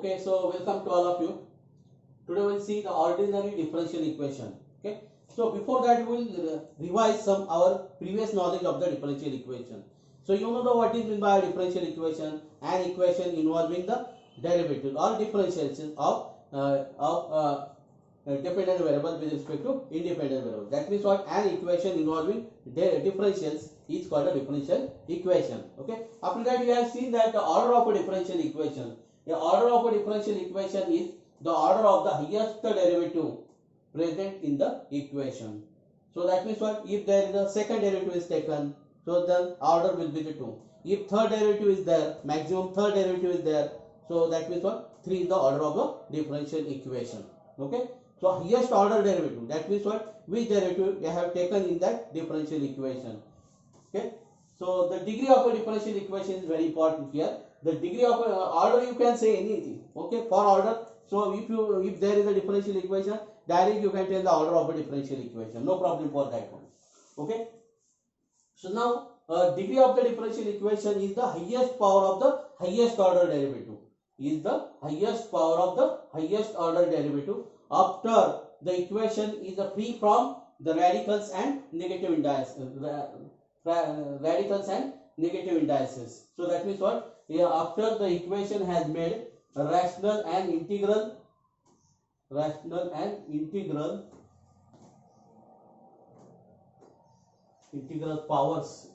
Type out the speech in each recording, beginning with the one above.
Okay, so welcome to all of you. Today we'll see the ordinary differential equation. Okay, so before that we will revise some our previous knowledge of the differential equation. So you know the what is meant by a differential equation? An equation involving the derivative or differentiation of dependent variable with respect to independent variable. That means what? An equation involving differentials is called a differential equation. Okay. After that, we have seen that the order of a differential equation. The order of a differential equation is the order of the highest derivative present in the equation. So that means what? If there is a second derivative is taken, so then order will be the 2. If third derivative is there, maximum third derivative is there, so that means what? 3 is the order of the differential equation. Okay. So highest order derivative, that means what? Which derivative we have taken in that differential equation. Okay. So the degree of a differential equation is very important here. The degree of order, you can say anything. Okay, for order. So if there is a differential equation, directly you can tell the order of a differential equation. No problem for that one. Okay. So now degree of the differential equation is the highest power of the highest order derivative. Is the highest power of the highest order derivative after the equation is free from the radicals and negative indices. Radicals and negative indices. So that means what? Yeah, after the equation has made rational and integral powers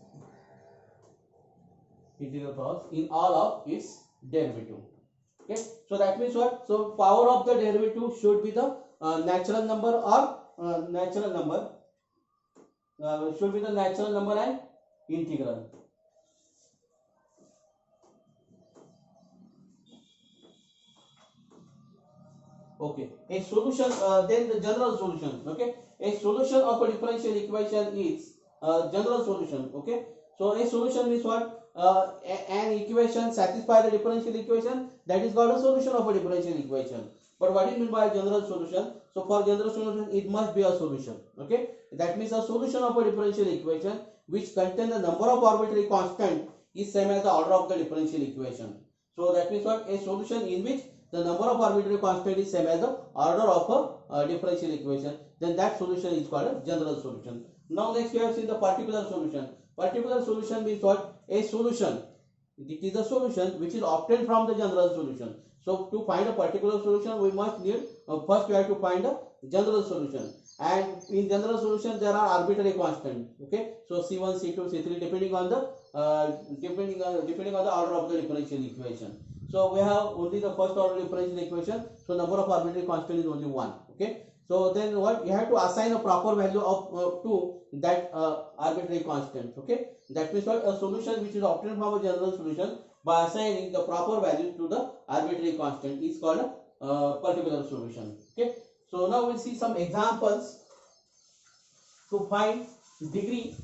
in all of its derivative. Okay, so that means what? So power of the derivative should be the natural number or natural number should be the natural number and integral. Okay, a solution, then the general solution. Okay, a solution of a differential equation is general solution. Okay, so a solution means what? An equation satisfy the differential equation, that is called a solution of a differential equation. But what is meant by a general solution? So for general solution, it must be a solution. Okay, that means a solution of a differential equation which contains the number of arbitrary constant is same as the order of the differential equation. So that means what? A solution in which the number of arbitrary constant is same as the order of a differential equation, then that solution is called a general solution. Now next we have seen the particular solution. Particular solution means what? A solution. It is a solution which is obtained from the general solution. So to find a particular solution, we must need first we have to find a general solution. And in general solution there are arbitrary constants. Okay, so C1, C2, C3 depending on the depending on the order of the differential equation. So we have only the first order differential equation. So number of arbitrary constant is only 1. Okay. So then what? You have to assign a proper value of to that arbitrary constant. Okay. That means what? A solution which is obtained from a general solution by assigning the proper value to the arbitrary constant is called a particular solution. Okay. So now we'll see some examples to find degree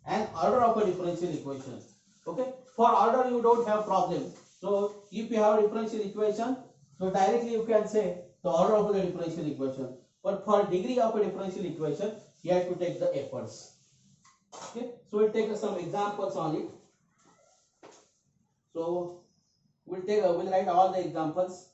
and order of a differential equation. Okay, for order you don't have problem. So if you have a differential equation, so directly you can say the order of the differential equation. But for degree of a differential equation, you have to take the efforts. Okay, so we'll take some examples on it. So we'll write all the examples.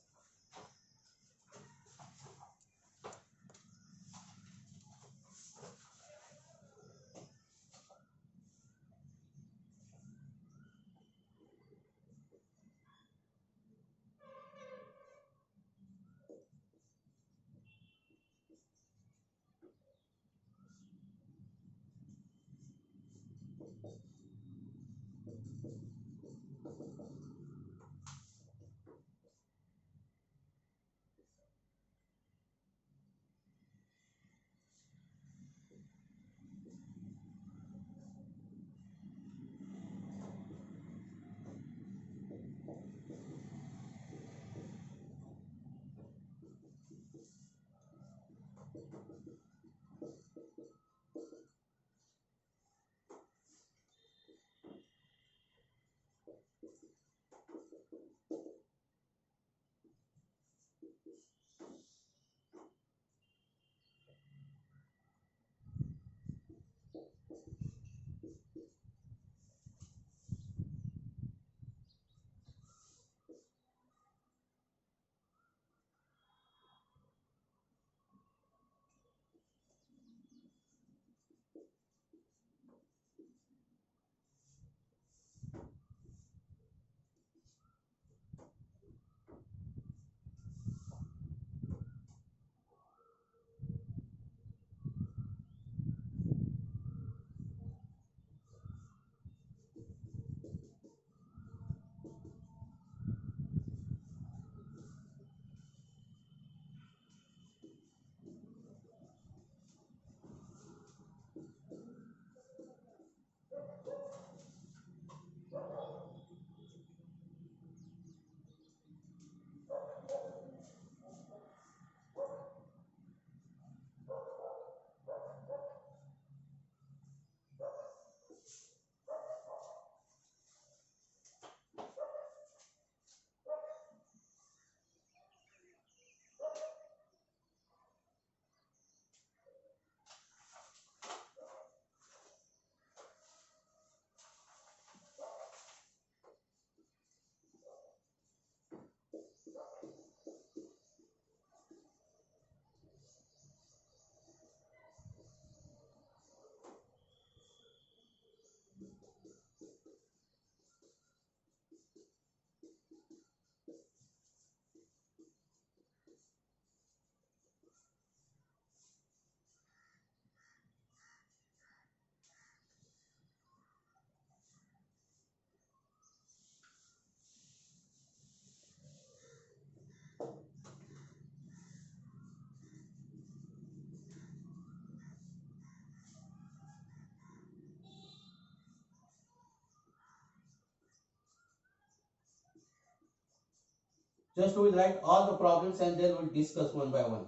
Just we will write all the problems and then we'll discuss one by one.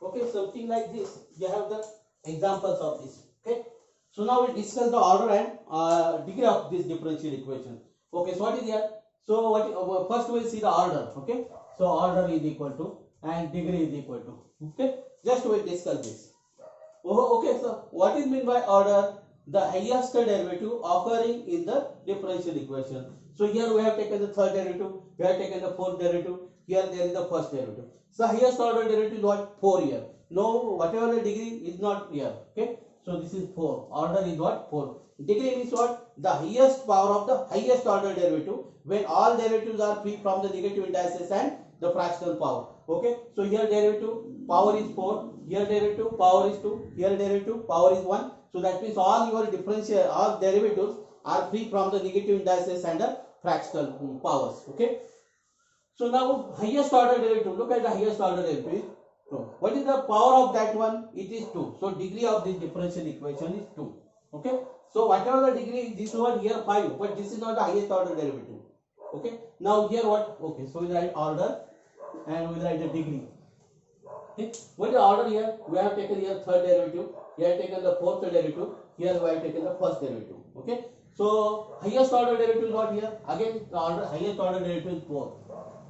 Okay, something like this. You have the examples of this. Okay. So now we discuss the order and degree of this differential equation. Okay. So what is here? So what? First we will see the order. Okay. So order is equal to and degree is equal to. Okay. Just we will discuss this. Oh, okay. So what is meant by order? The highest derivative occurring in the differential equation. So here we have taken the third derivative. We have taken the fourth derivative. Here there is the first derivative. So highest order derivative is what? 4 here. No, whatever the degree is not here. Okay. So this is 4. Order is what? 4. Degree means what? The highest power of the highest order derivative when all derivatives are free from the negative indices and the fractional power. Okay. So here derivative power is 4. Here derivative power is 2. Here derivative power is 1. So that means all your differential, all derivatives are free from the negative indices and the fractional powers. Okay. So now highest order derivative, look at the highest order derivative. So what is the power of that one? It is 2. So degree of this differential equation is 2. Okay. So whatever the degree, this one here 5, but this is not the highest order derivative. Okay. Now here what? Okay. So we write order and we write the degree. Okay. What is the order here? We have taken here third derivative. We have taken the fourth derivative. Here we have taken the first derivative. Okay. So highest order derivative is what here? Again, the order highest order derivative is 4.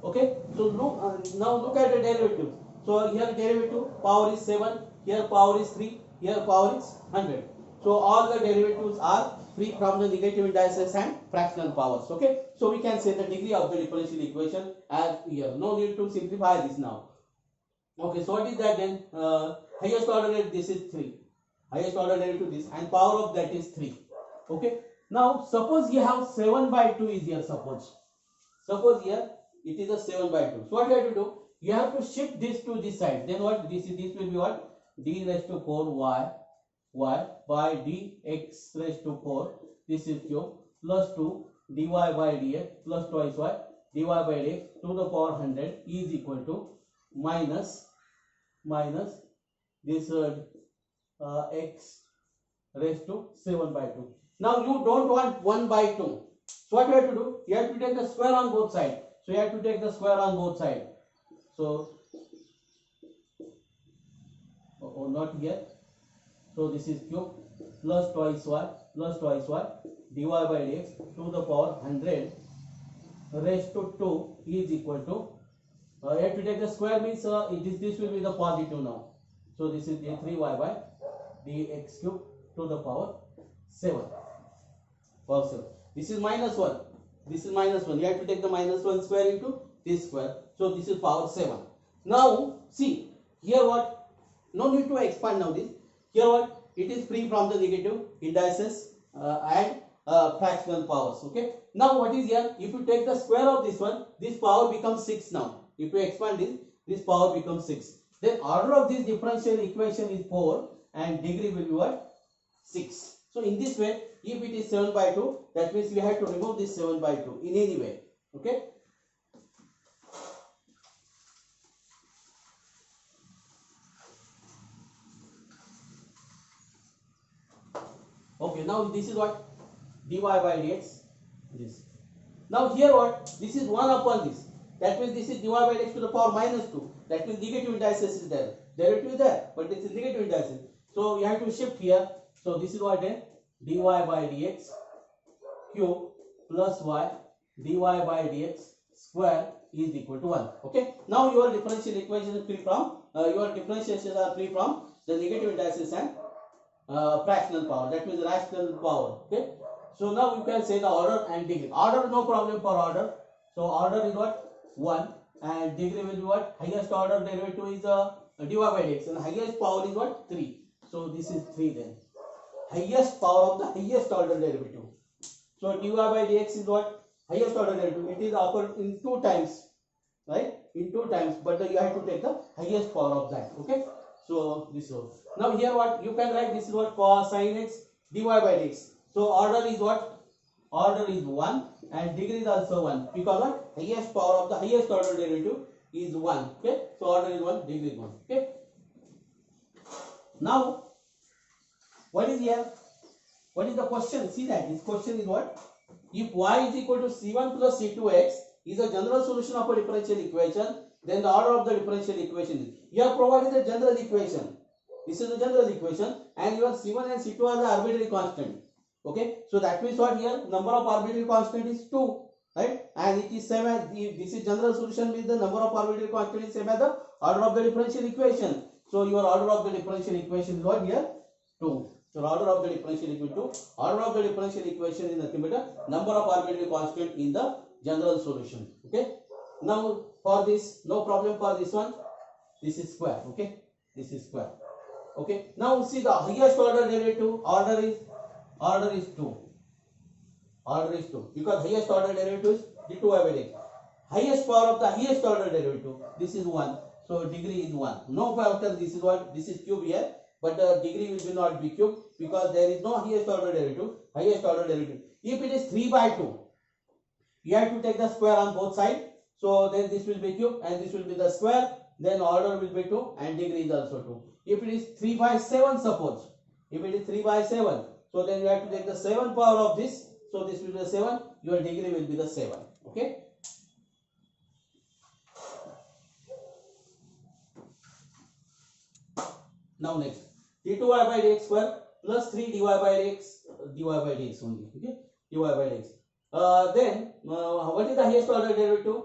Okay. So look now look at the derivative. So here derivative power is 7. Here power is 3. Here power is 100. So all the derivatives are free from the negative indices and fractional powers. Okay. So we can say the degree of the differential equation as here. No need to simplify this now. Okay, so what is that then? Highest order derivative, this is 3. Highest order derivative this and power of that is 3. Okay. Now suppose you have 7 by 2 is here. Suppose here it is a 7 by 2. So what you have to do? You have to shift this to this side. Then what? This will be what? D raised to 4 y by dx raised to 4. This is cube plus 2 dy by dx plus twice y dy by dx to the power 100 is equal to minus this x raised to 7 by 2. Now you don't want 1 by 2. So what you have to do? You have to take the square on both sides. So you have to take the square on both sides. So, not here. So this is cube plus twice y dy by dx to the power 100 raised to 2 is equal to you have to take the square means this will be the positive now. So this is 3y by dx cube to the power 7. Power 7. This is minus 1. This is minus 1. You have to take the minus 1 square into this square. So this is power 7. Now see here what? No need to expand now this. Here what? It is free from the negative indices and fractional powers. Okay. Now what is here? If you take the square of this one, this power becomes 6 now. If you expand this power becomes 6. Then order of this differential equation is 4 and degree will be what? 6. So in this way, if it is 7 by 2, that means we have to remove this 7 by 2 in any way. Okay. Okay, now this is what? Dy by dx. This. Now here what? This is 1 upon this. That means this is dy by dx to the power minus 2. That means negative indices is there. Derivative is there, but this is negative indices. So you have to shift here. So this is what then dy by dx cube plus y dy by dx square is equal to 1. Okay. Now your differential equation is free from your differentiations are free from the negative indices and fractional power. That means rational power. Okay. So now you can say the order and degree. Order, no problem for order. So order is what 1 and degree will be what highest order derivative is dy by dx and highest power is what 3. So this is 3 then. Highest power of the highest order derivative. So dy by dx is what highest order derivative. It is occurred in 2 times, right? In 2 times, but you have to take the highest power of that. Okay. So this is now here what you can write. This is what cosine x dy by dx. So order is what? Order is 1 and degree is also 1 because what? Highest power of the highest order derivative is 1. Okay. So order is 1, degree is 1. Okay. Now what is here? What is the question? See that this question is what? If y is equal to c1 plus c2x is a general solution of a differential equation, then the order of the differential equation is. You have provided a general equation. This is a general equation and your c1 and c2 are the arbitrary constant. Okay. So that means what here? Number of arbitrary constant is 2. Right. And it is same as this is general solution means the number of arbitrary constant is same as the order of the differential equation. So your order of the differential equation is what here? 2. So order of the differential equation to order of the differential equation is nothing but the number of arbitrary constant in the general solution. Okay. Now for this, no problem for this one. This is square. Okay. This is square. Okay. Now see the highest order derivative. Order is 2. Order is 2 because highest order derivative is d2 by dx. Highest power of the highest order derivative. This is 1. So degree is 1. No factor. This is what? This is cube here. But the degree will not be cube because there is no highest order derivative. Highest order derivative. If it is 3 by 2, you have to take the square on both sides. So then this will be cube and this will be the square. Then order will be 2 and degree is also 2. If it is 3 by 7, suppose. If it is 3 by 7, so then you have to take the 7 power of this. So this will be the 7. Your degree will be the 7. Okay. Now next. d2y by dx square plus 3 dy by dx only. Okay. dy by dx. Then what is the highest order derivative?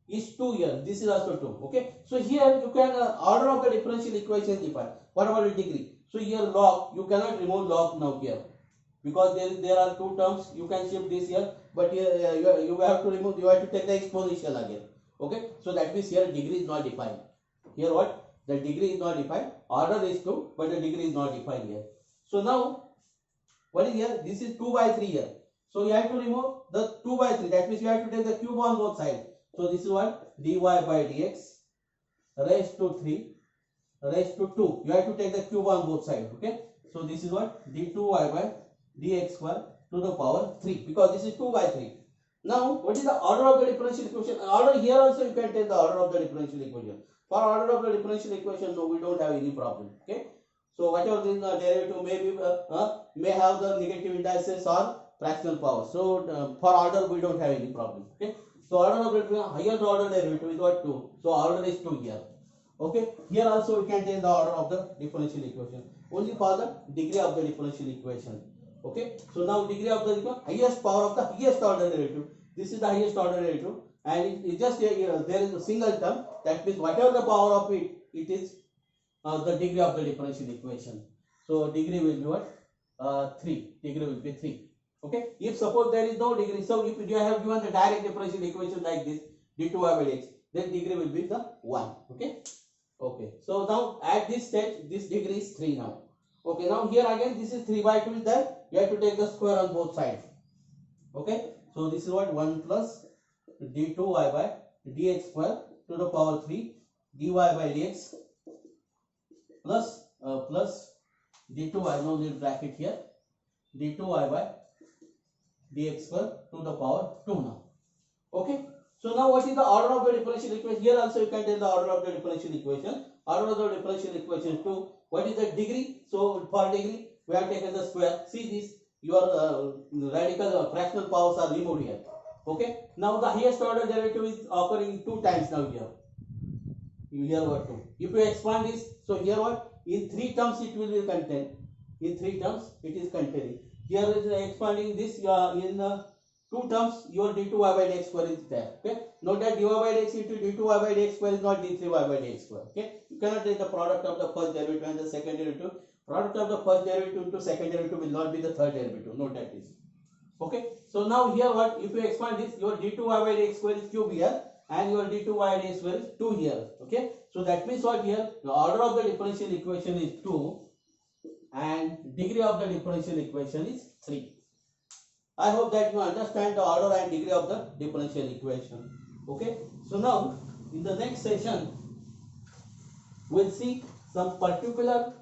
Is 2 here. This is also 2. Okay. So here you can order of the differential equation is defined. What about the degree? So here log, you cannot remove log now here because there are 2 terms. You can shift this here, but here you have to remove. You have to take the exponential again. Okay. So that means here degree is not defined. Here what? The degree is not defined. Order is 2, but the degree is not defined here. So now, what is here? This is 2 by 3 here. So you have to remove the 2 by 3. That means you have to take the cube on both sides. So this is what? dy by dx raised to 3 raised to 2. You have to take the cube on both sides. Okay. So this is what? d2y by dx square to the power 3 because this is 2 by 3. Now, what is the order of the differential equation? Order here also you can take the order of the differential equation. For order of the differential equation, no, we don't have any problem. Okay. So whatever the derivative may have the negative indices or fractional power. So for order we don't have any problem. Okay. So order of the higher order derivative is what? 2. So order is 2 here. Okay. Here also we can take the order of the differential equation. Only for the degree of the differential equation. Okay. So now degree of the highest power of the highest order derivative. This is the highest order derivative. And it just there is a single term. That means whatever the power of it, it is the degree of the differential equation. So degree will be what? 3. Degree will be 3. Okay. If suppose there is no degree, so if you have given the direct differential equation like this, d2y by dx, then degree will be the 1. Okay. Okay. So now at this stage, this degree is 3 now. Okay. Now here again, this is 3 by 2 is there. You have to take the square on both sides. Okay. So this is what? 1 plus d2y by dx square to the power 3 dy by dx plus plus d2y, no need bracket here, d2y by dx square to the power 2 now. Okay. So now what is the order of the differential equation? Here also you can tell the order of the differential equation. Order of the differential equation 2. What is the degree? So for degree we have taken the square. See this, your radical fractional powers are removed here. Okay. Now the highest order derivative is occurring 2 times now here. Here what 2. If you expand this, so here what? in three terms it will be contained. In three terms it is containing. Here is expanding this in two terms. Your d2y by dx square is there. Okay. Note that dy by dx into d2y by dx square is not d3y by dx square. Okay. You cannot take the product of the first derivative and the second derivative. Product of the first derivative into second derivative will not be the third derivative. Note that is. Okay. So now here what, if you expand this, your d2y by dx square is cube here and your d2y by dx square is 2 here. Okay. So that means what, here the order of the differential equation is 2 and degree of the differential equation is 3. I hope that you understand the order and degree of the differential equation. Okay. So now in the next session we'll see some particular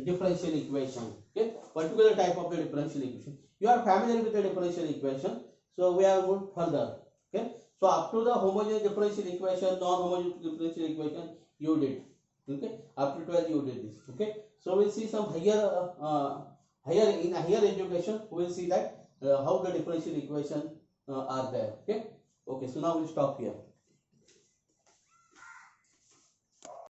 differential equation. Okay. Particular type of the differential equation. You are familiar with the differential equation, so we are going further. Okay. So up to the homogeneous differential equation, non-homogeneous differential equation you did. Okay. Up to 12 you did this. Okay. So we'll see some higher education. We'll see that how the differential equation are there. Okay. Okay. So now we'll stop here.